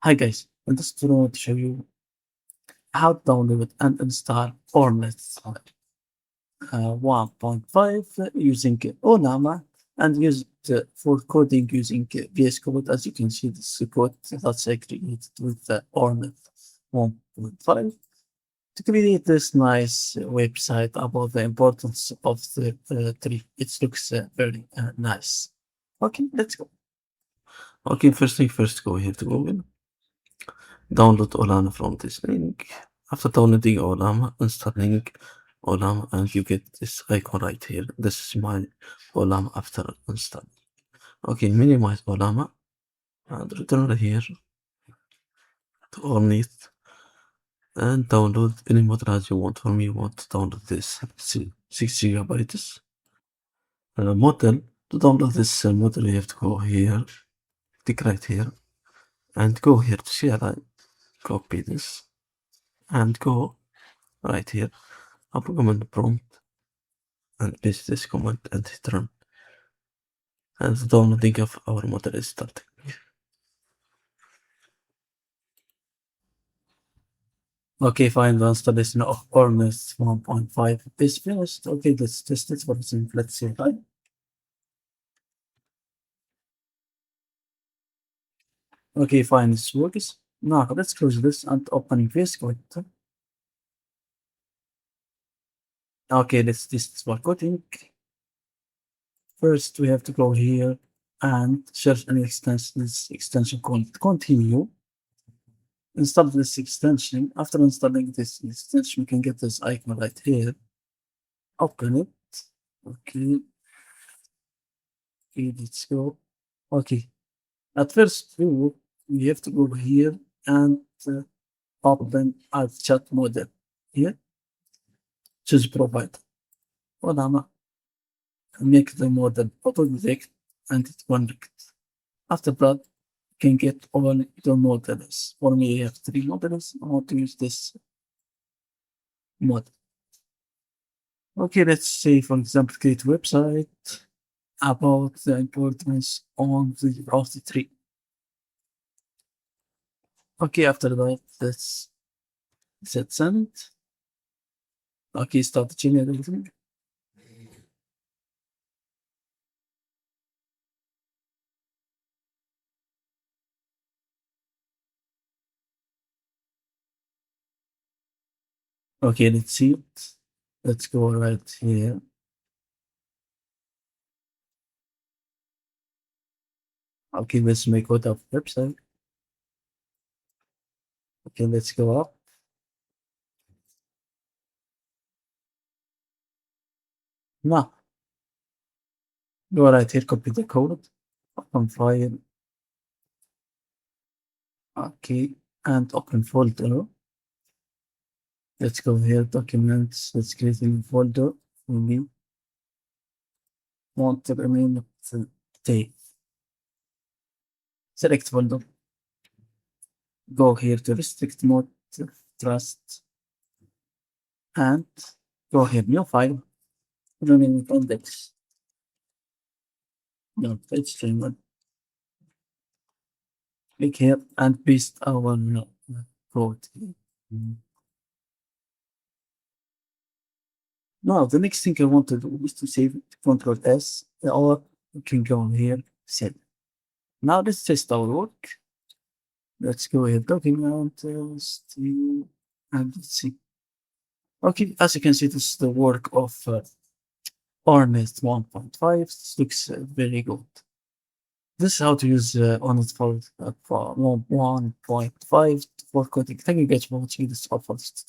Hi guys, in this video I want to show you how to download and install Ornith 1.5 using Ollama and use it for coding using VS Code. As you can see, this code that's I created with Ornith 1.5 to create this nice website about the importance of the tree. It looks very nice. Okay, let's go. Okay, first thing first, go here to Google. Download Ollama from this link. After downloading Ollama, installing Ollama, and you get this icon right here. This is my Ollama after installing. Okay, minimize Ollama and return here to Ornith and download any model as you want. For me, I want to download this 6 GB model. To download this model, you have to go here, click right here, and go here to CLI. Copy this and go right here. Upper command prompt and paste this command and hit run. And the downloading of our model is starting. Okay, fine. The installation of Ornith 1.5 is finished. Okay, let's test it for example. Let's see. Right. Okay, fine. This works. Now let's close this and open VS Code. Okay, let's test for coding. First, we have to go here and search an extension. This extension called continue. Install this extension. After installing this extension, we can get this icon right here. Open it. Okay. Okay, let's go. Okay. At first, we have to go here and open our chat model. Here, choose provider. Ollama, make the model auto detect and it connect. After that, you can get all the models. For me, I have 3 models. I want to use this model. Okay, let's say, for example, create a website about the importance of the tree. Okay, after that, let's set send. Okay, start generating. Okay, let's see it. Let's go right here. Okay, let's make out of website. Okay, let's go up. Now, go right here, copy the code, open file. Okay, and open folder. Let's go here, documents. Let's create a new folder. We want to remain it tape. Select folder. Go here to restrict mode, trust, and go here, new file. Rename index. No, it's one. Click here and paste our code. Now, the next thing I want to do is to save it, Control S, or you can go here, save. Now let's test our work. Let's go here, document, and let's see. Okay, as you can see, this is the work of Ornith 1.5. This looks very good. This is how to use Ornith for 1.5 for coding. Thank you guys for watching this. All for this.